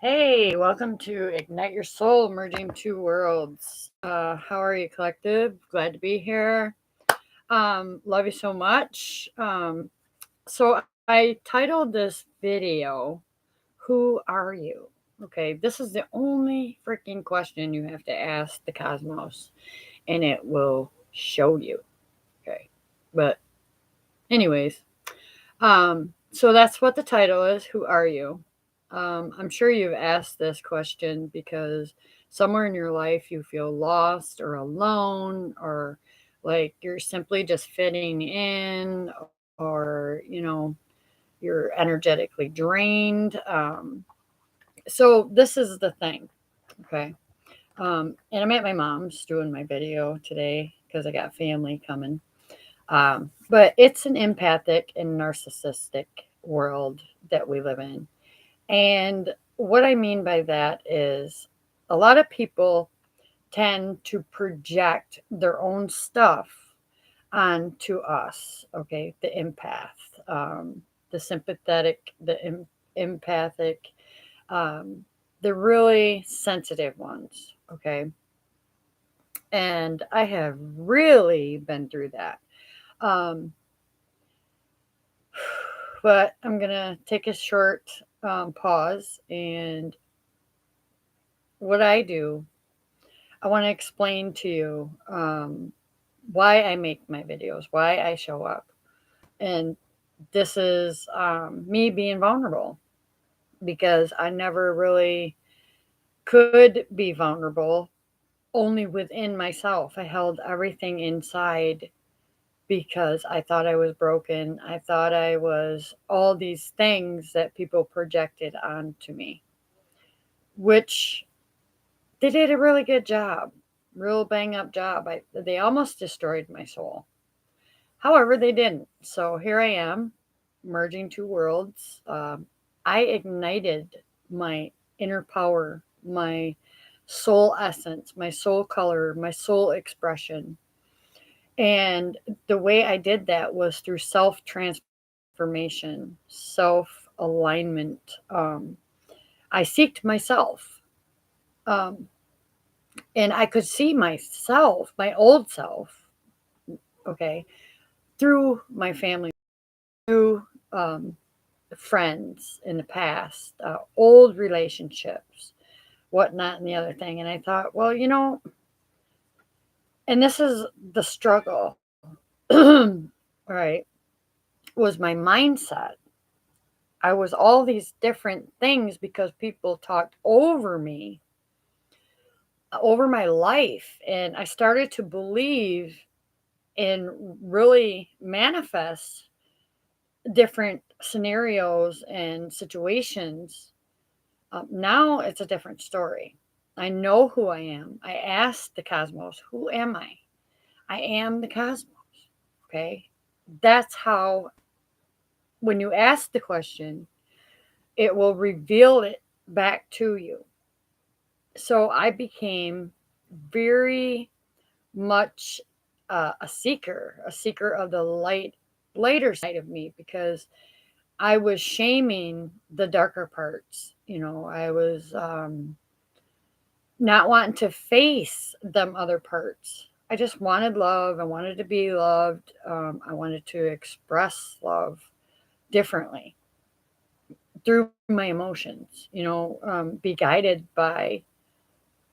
Hey, welcome to Ignite Your Soul, Merging Two Worlds. How are you, collective? Glad to be here. Love you so much. So I titled this video, Who Are You? Okay, this is the only freaking question you have to ask the cosmos, and it will show you. Okay, but, anyways, so that's what the title is. Who are you? I'm sure you've asked this question because somewhere in your life you feel lost or alone, or like you're simply just fitting in, or you're energetically drained. So this is the thing, okay? And I'm at my mom's doing my video today because I got family coming. But it's an empathic and narcissistic world that we live in. And what I mean by that is a lot of people tend to project their own stuff onto us, okay? The empath, the sympathetic, empathic, um, the really sensitive ones, okay? And I have really been through that. Um, but I'm going to take a short pause. And what I do, I want to explain to you why I make my videos, why I show up. And this is me being vulnerable because I never really could be vulnerable only within myself. I held everything inside because I thought I was broken. I thought I was all these things that people projected onto me, which they did a really good job, real bang up job. They almost destroyed my soul. However, they didn't. So here I am, merging two worlds. I ignited my inner power, my soul essence, my soul color, my soul expression. And the way I did that was through self transformation, self alignment. I seeked myself. Um, and I could see myself, my old self, okay, through my family, through friends in the past, old relationships, whatnot, and the other thing. And I thought, well, and this is the struggle, right? Was my mindset. I was all these different things because people talked over me, over my life. And I started to believe and really manifest different scenarios and situations. Now it's a different story. I know who I am. I asked the cosmos, who am I? I am the cosmos. Okay. That's how, when you ask the question, it will reveal it back to you. So I became very much a seeker of the lighter side of me, because I was shaming the darker parts. I was not wanting to face them other parts. I just wanted love. I wanted to be loved. I wanted to express love differently through my emotions, be guided by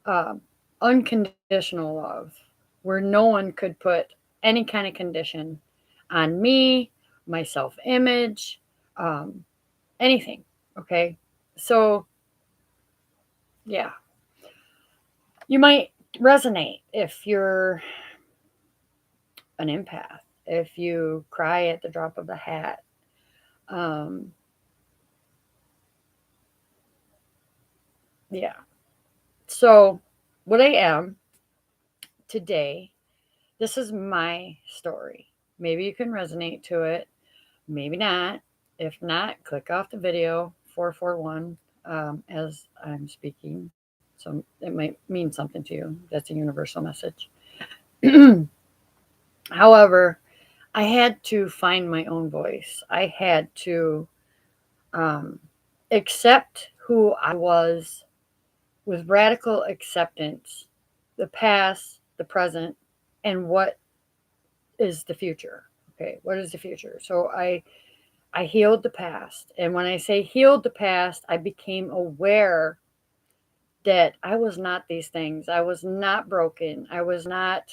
um, unconditional love, where no one could put any kind of condition on me, my self image, um, anything. Okay. So, yeah, you might resonate if you're an empath, if you cry at the drop of a hat. Um, yeah. So, what I am today, this is my story. Maybe you can resonate to it, maybe not. If not, click off the video 441 as I'm speaking. So it might mean something to you. That's a universal message. However, I had to find my own voice. I had to um, accept who I was with radical acceptance, the past, the present, and what is the future. Okay, what is the future? So I healed the past. And when I say healed the past, I became aware that I was not these things. I was not broken. I was not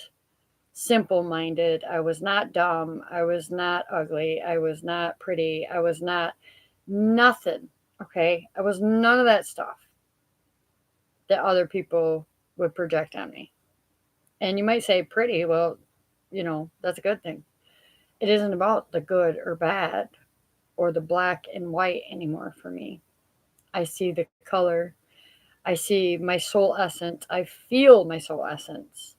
simple minded. I was not dumb. I was not ugly. I was not pretty. I was not nothing. Okay. I was none of that stuff that other people would project on me. And you might say pretty. Well, that's a good thing. It isn't about the good or bad or the black and white anymore for me. I see the color. I see my soul essence. I feel my soul essence.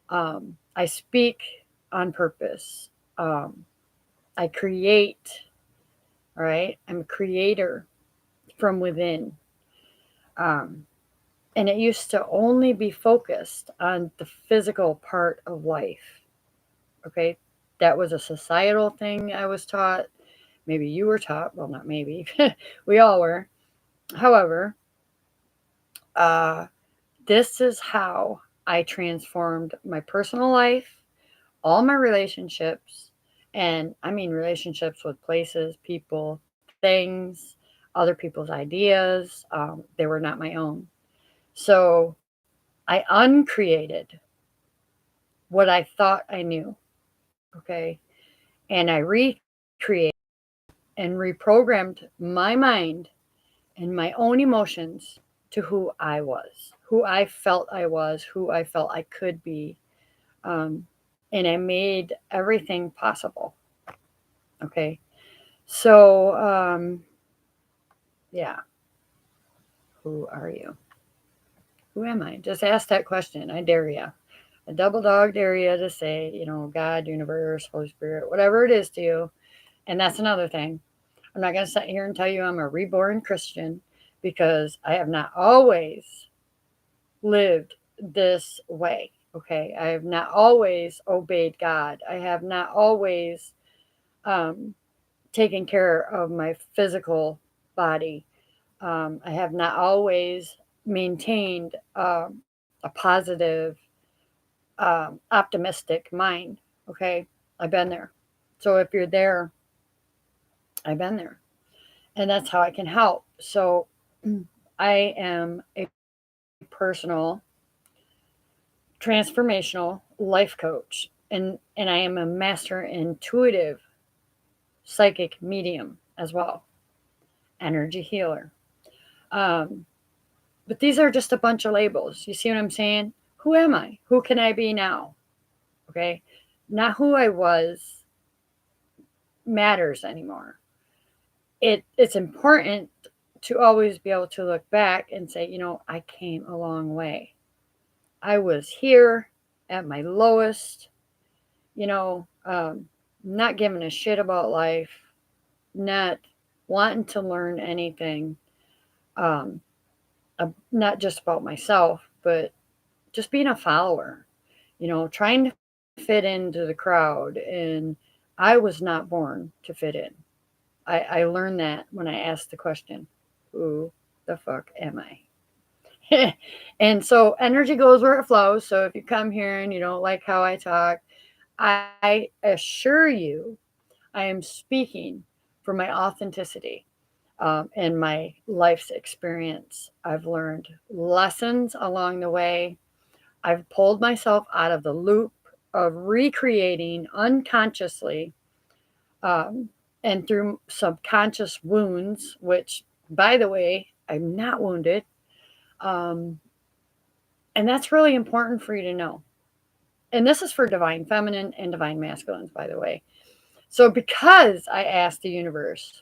I speak on purpose. Um, I create, all right? I'm a creator from within. Um, and it used to only be focused on the physical part of life, okay? That was a societal thing I was taught. Maybe you were taught. Well, not maybe. We all were. However, uh, this is how I transformed my personal life, all my relationships, and I mean relationships with places, people, things, other people's ideas. They were not my own. So I uncreated what I thought I knew, okay? And I recreated and reprogrammed my mind and my own emotions to who I was, who I felt I was, who I felt I could be. Um, and I made everything possible. Okay. So, yeah, who are you? Who am I? Just ask that question. I dare you. A double dog dare you to say, God, universe, Holy Spirit, whatever it is to you. And that's another thing. I'm not going to sit here and tell you I'm a reborn Christian because I have not always lived this way. Okay. I have not always obeyed God. I have not always um, taken care of my physical body. I have not always maintained a positive, optimistic mind. Okay. I've been there. So if you're there, I've been there. And that's how I can help. So I am a personal transformational life coach, and I am a master intuitive psychic medium as well, energy healer. Um, but these are just a bunch of labels. You see what I'm saying? Who am I? Who can I be now? Okay, not who I was matters anymore. It's important to always be able to look back and say, I came a long way. I was here at my lowest, you know, um, not giving a shit about life, not wanting to learn anything, um, not just about myself, but just being a follower, trying to fit into the crowd. And I was not born to fit in. I learned that when I asked the question, who the fuck am I? And so energy goes where it flows. So if you come here and you don't like how I talk, I assure you I am speaking from my authenticity and my life's experience. I've learned lessons along the way. I've pulled myself out of the loop of recreating unconsciously um, and through subconscious wounds, which, by the way, I'm not wounded. Um, and that's really important for you to know. And this is for divine feminine and divine masculines, by the way. So, because I asked the universe,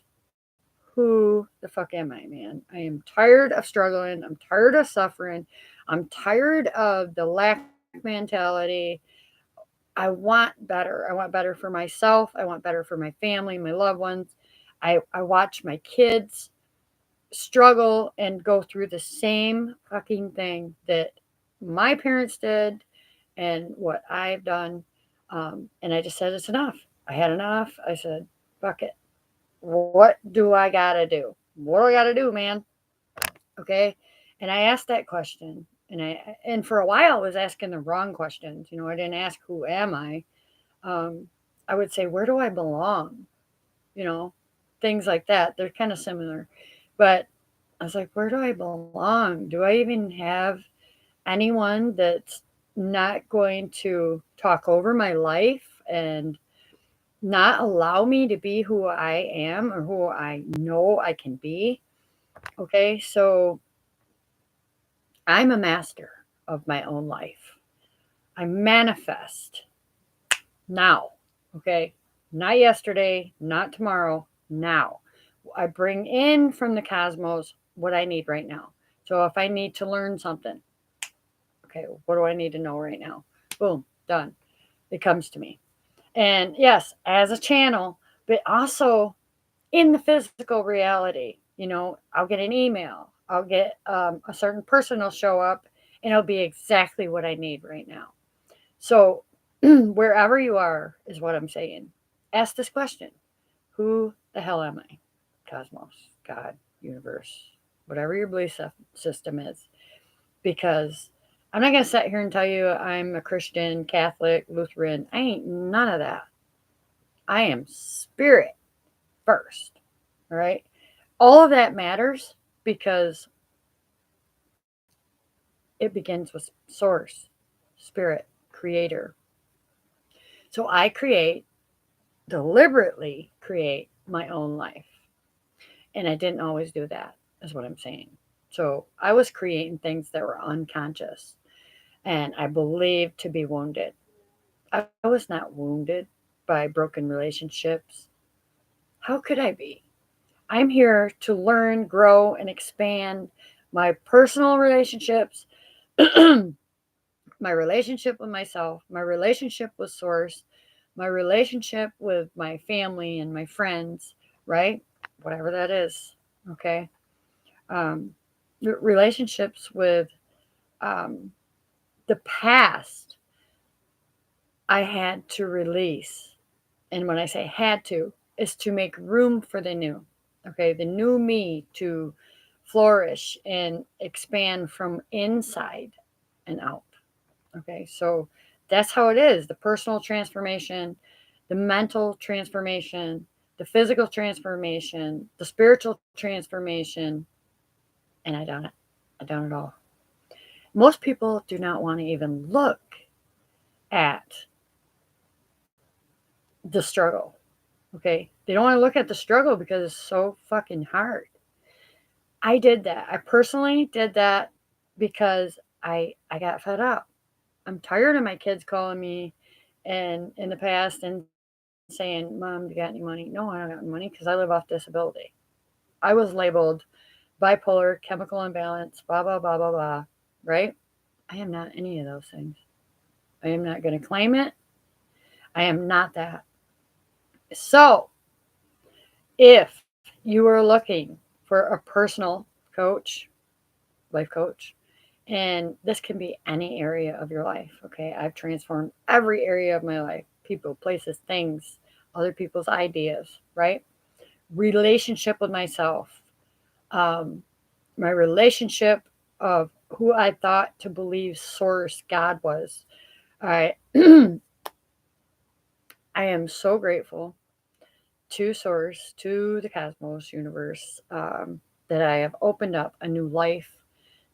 who the fuck am I, man? I am tired of struggling. I'm tired of suffering. I'm tired of the lack mentality. I want better. I want better for myself. I want better for my family, my loved ones. I watch my kids struggle and go through the same fucking thing that my parents did and what I've done. And I just said, it's enough. I had enough. I said, fuck it. What do I got to do? What do I got to do, man? Okay. And I asked that question, and for a while I was asking the wrong questions. I didn't ask who am I. Um, I would say, where do I belong? You know, things like that. They're kind of similar. But I was like, where do I belong? Do I even have anyone that's not going to talk over my life and not allow me to be who I am or who I know I can be? Okay, so I'm a master of my own life. I manifest now. Okay, not yesterday, not tomorrow, now. I bring in from the cosmos what I need right now. So if I need to learn something, okay, what do I need to know right now? Boom, done. It comes to me. And yes, as a channel, but also in the physical reality. I'll get an email, I'll get a certain person will show up, and it'll be exactly what I need right now. So, wherever you are, is what I'm saying. Ask this question: who the hell am I? Cosmos, God, universe, whatever your belief system is. Because I'm not going to sit here and tell you I'm a Christian, Catholic, Lutheran. I ain't none of that. I am spirit first. All right. All of that matters because it begins with source, spirit, creator. So I deliberately create my own life. And I didn't always do that, is what I'm saying. So I was creating things that were unconscious and I believed to be wounded. I was not wounded by broken relationships. How could I be? I'm here to learn, grow, and expand my personal relationships, my relationship with myself, my relationship with Source, my relationship with my family and my friends, right? Whatever that is, okay? Um, Relationships with um, the past, I had to release. And when I say had to, is to make room for the new, okay? The new me to flourish and expand from inside and out. Okay, so that's how it is: the personal transformation, the mental transformation, the physical transformation, the spiritual transformation, and I done it. I done it all. Most people do not want to even look at the struggle. Okay, they don't want to look at the struggle because it's so fucking hard. I did that. I personally did that because I got fed up. I'm tired of my kids calling me and in the past and saying, Mom, do you got any money? No, I don't got any money because I live off disability. I was labeled bipolar, chemical imbalance, blah, blah, blah, blah, blah, right? I am not any of those things. I am not going to claim it. I am not that. So, if you are looking for a personal coach, life coach, and this can be any area of your life, okay? I've transformed every area of my life: people, places, things, other people's ideas, right? Relationship with myself, um, my relationship of who I thought to believe Source God was. All right. I am so grateful to Source, to the cosmos universe, that I have opened up a new life,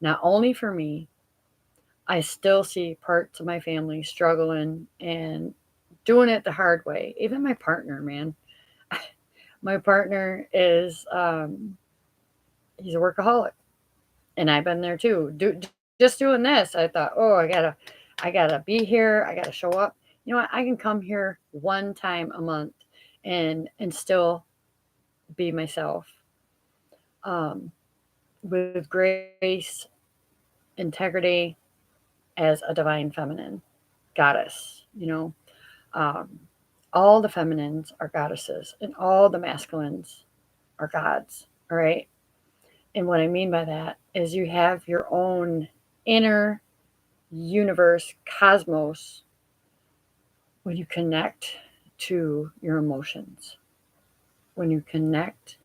not only for me. I still see parts of my family struggling and doing it the hard way. Even my partner, man. My partner is he's a workaholic, and I've been there too. Just doing this, I thought, oh, I gotta be here. I gotta show up. You know what? I can come here one time a month and still be myself, um, with grace, integrity, as a divine feminine goddess. Um, all the feminines are goddesses, and all the masculines are gods. All right. And what I mean by that is you have your own inner universe, cosmos, when you connect to your emotions, when you connect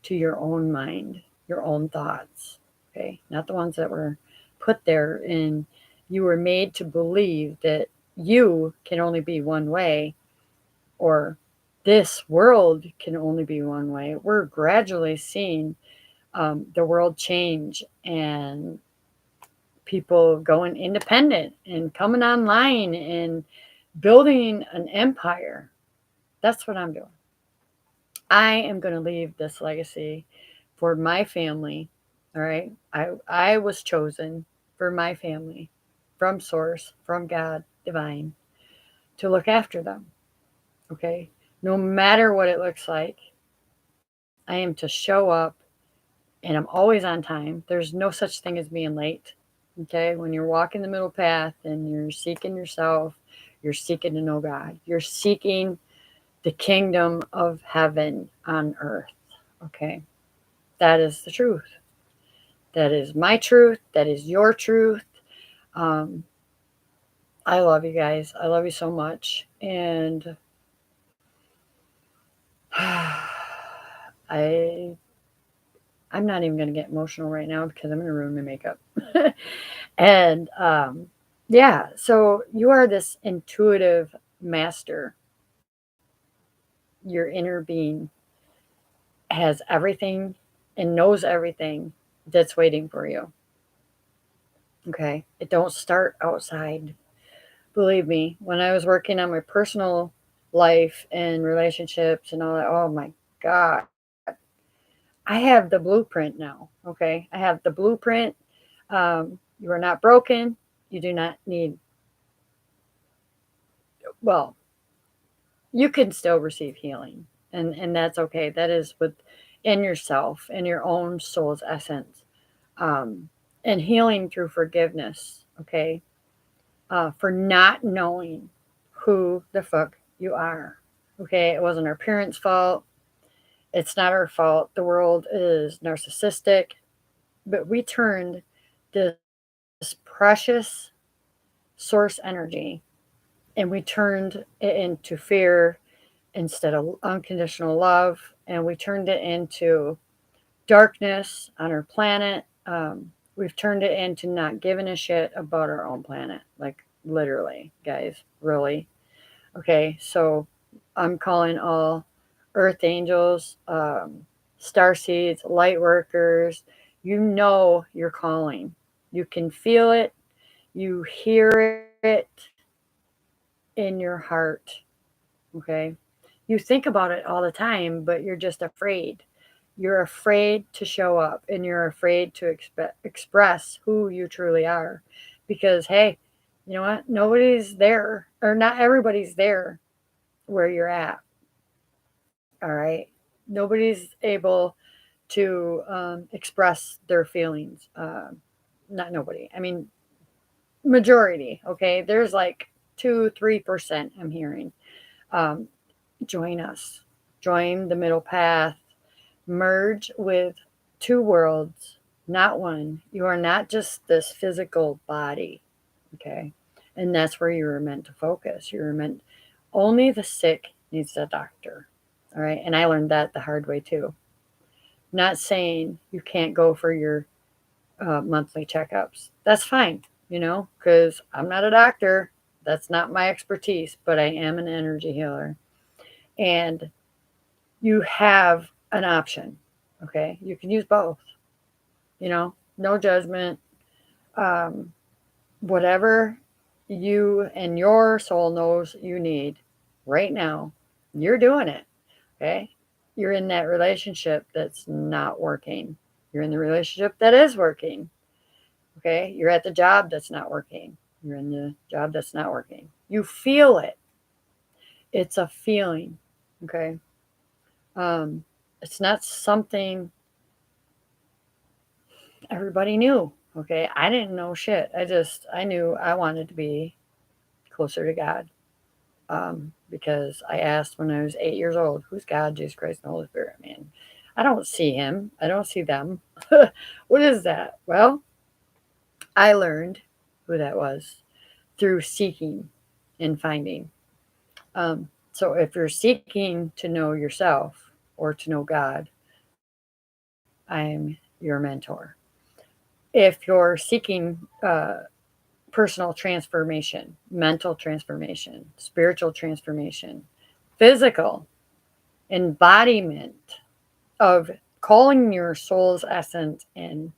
to your own mind. your own thoughts, okay? Not the ones that were put there, and you were made to believe that you can only be one way, or this world can only be one way. We're gradually seeing the world change and people going independent and coming online and building an empire. That's what I'm doing. I am going to leave this legacy for my family. All right. I was chosen for my family from Source, from God, divine, to look after them. Okay. No matter what it looks like, I am to show up, and I'm always on time. There's no such thing as being late. Okay. When you're walking the middle path and you're seeking yourself, you're seeking to know God, you're seeking the kingdom of heaven on earth. Okay. That is the truth. That is my truth. That is your truth. Um, I love you guys. I love you so much. And I I'm not even going to get emotional right now because I'm going to ruin my makeup. And yeah, so you are this intuitive master. Your inner being has everything and knows everything that's waiting for you. Okay. It don't start outside. Believe me, when I was working on my personal life and relationships and all that, oh my God, I have the blueprint now. Okay. I have the blueprint. You are not broken. You do not need, well, you can still receive healing. And that's okay. That is within yourself and your own soul's essence. Um, and healing through forgiveness. Okay. For not knowing who the fuck you are. Okay, it wasn't our parents' fault. It's not our fault. The world is narcissistic, but we turned this precious source energy and we turned it into fear instead of unconditional love, and we turned it into darkness on our planet. We've turned it into not giving a shit about our own planet. Like, literally, guys, really. Okay, so I'm calling all earth angels, star seeds, light workers. You know you're calling. You can feel it. You hear it in your heart. Okay. You think about it all the time, but you're just afraid. You're afraid to show up and you're afraid to express who you truly are. Because, hey, you know what? Nobody's there, or not everybody's there where you're at. All right. Nobody's able to express their feelings. Not nobody. I mean, majority. Okay. There's like 2, 3% I'm hearing. Um, Join us. Join the middle path. Merge with two worlds, not one. You are not just this physical body. Okay. And that's where you were meant to focus. You were meant, only the sick needs a doctor. All right. And I learned that the hard way too. Not saying you can't go for your monthly checkups. That's fine, because I'm not a doctor. That's not my expertise, but I am an energy healer. And you have an option. Okay. You can use both, no judgment. Um, Whatever you and your soul knows you need right now, you're doing it. Okay. You're in that relationship that's not working. You're in the relationship that is working. Okay. You're at the job that's not working. You're in the job that's not working. You feel it. It's a feeling. Okay. It's not something everybody knew. Okay. I didn't know shit. I knew I wanted to be closer to God. Because I asked when I was 8 years old, who's God, Jesus Christ, and the Holy Spirit? Man, I don't see him. I don't see them. What is that? Well, I learned who that was through seeking and finding. So if you're seeking to know yourself or to know God, I'm your mentor. If you're seeking personal transformation, mental transformation, spiritual transformation, physical embodiment of calling your soul's essence in,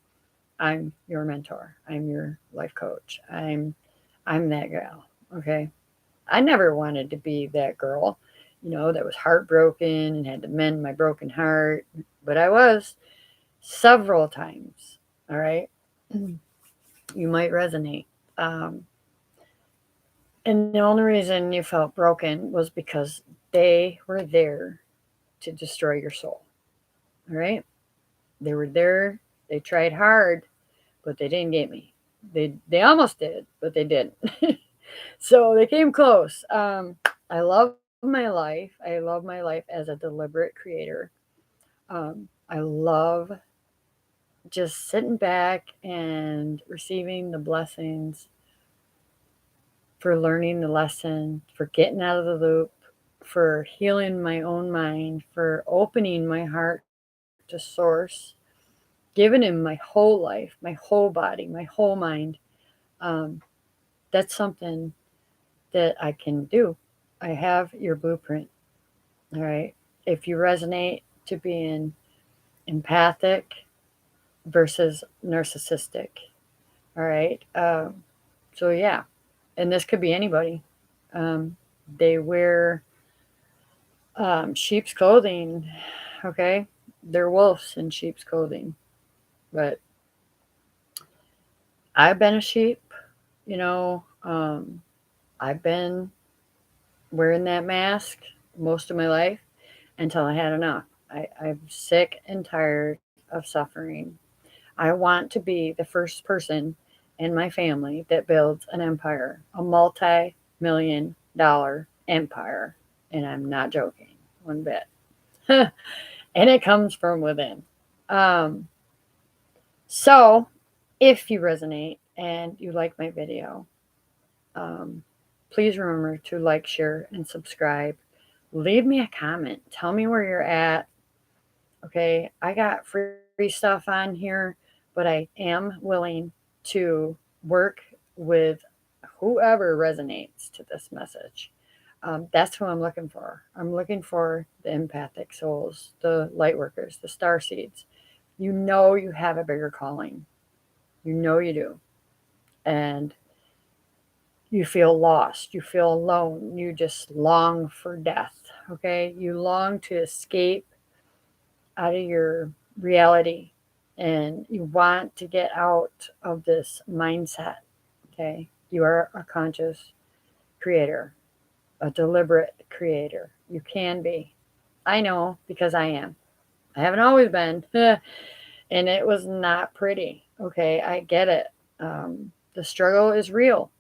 I'm your mentor. I'm your life coach. I'm that gal. Okay. I never wanted to be that girl, that was heartbroken and had to mend my broken heart, but I was several times. All right. You might resonate. Um, and the only reason you felt broken was because they were there to destroy your soul. All right. They were there. They tried hard, but they didn't get me. They almost did, but they didn't. So they came close. I love my life. I love my life as a deliberate creator. I love just sitting back and receiving the blessings, for learning the lesson, for getting out of the loop, for healing my own mind, for opening my heart to source, giving him my whole life, my whole body, my whole mind. Um, that's something that I can do. I have your blueprint. All right. If you resonate to being empathic versus narcissistic. All right. So, yeah. And this could be anybody. Um, they wear sheep's clothing. Okay. They're wolves in sheep's clothing. But I've been a sheep, you know. I've been wearing that mask most of my life until I had enough. I'm sick and tired of suffering. I want to be the first person in my family that builds an empire, a multi-million-dollar empire. And I'm not joking one bit. And it comes from within. Um, so, if you resonate and you like my video, um, please remember to like, share, and subscribe. Leave me a comment. Tell me where you're at. Okay, I got free stuff on here, but I am willing to work with whoever resonates to this message. That's who I'm looking for. I'm looking for the empathic souls, the light workers, the star seeds. You know you have a bigger calling. You know you do. And you feel lost. You feel alone. You just long for death. Okay? You long to escape out of your reality, and you want to get out of this mindset. Okay? You are a conscious creator, a deliberate creator. You can be. I know because I am. I haven't always been, and it was not pretty. Okay? I get it. The struggle is real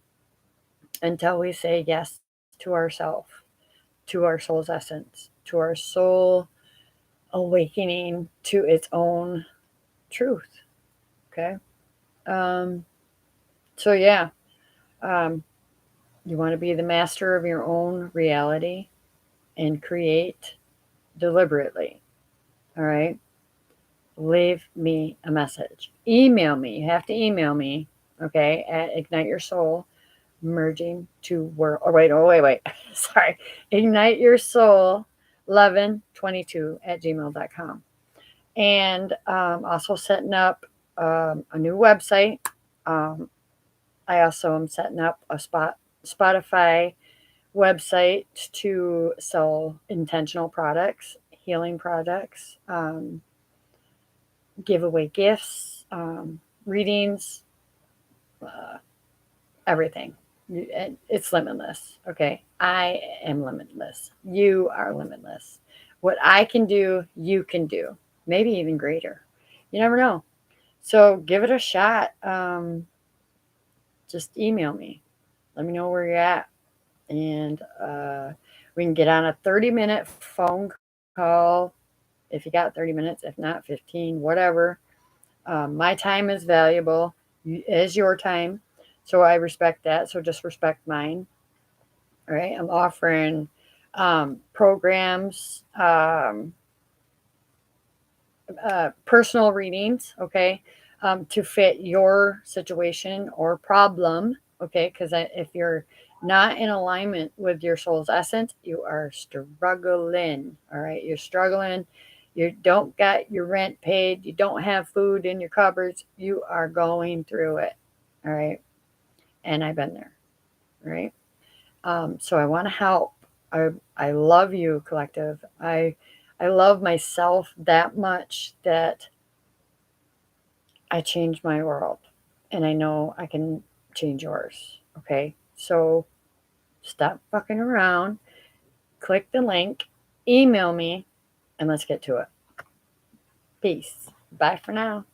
until we say yes to ourselves, to our soul's essence, to our soul awakening to its own truth. Okay. Um, so, yeah, um, you want to be the master of your own reality and create deliberately. All right. Leave me a message. Email me. You have to email me. Okay. At Ignite Your Soul merging to world. Oh, wait. Oh, wait. Sorry. Ignite Your Soul 1122 at gmail.com. And also setting up a new website. Um, I also am setting up a Spotify website to sell intentional products, healing products, giveaway gifts, readings, uh, everything. It's limitless. Okay. I am limitless. You are limitless. What I can do, you can do. Maybe even greater. You never know. So give it a shot. Just email me. Let me know where you're at. And we can get on a 30-minute phone call if you got 30 minutes, if not 15, whatever. My time is valuable, as your time. So I respect that. So just respect mine. All right. I'm offering programs, personal readings, okay, to fit your situation or problem, okay, because if you're not in alignment with your soul's essence, you are struggling, all right, you're struggling, you don't get your rent paid, you don't have food in your cupboards, you are going through it, all right, and I've been there, right? So I want to help. I love you, collective. I love myself that much that I changed my world, and I know I can change yours. Okay, so stop fucking around. Click the link, email me, and let's get to it. Peace. Bye for now.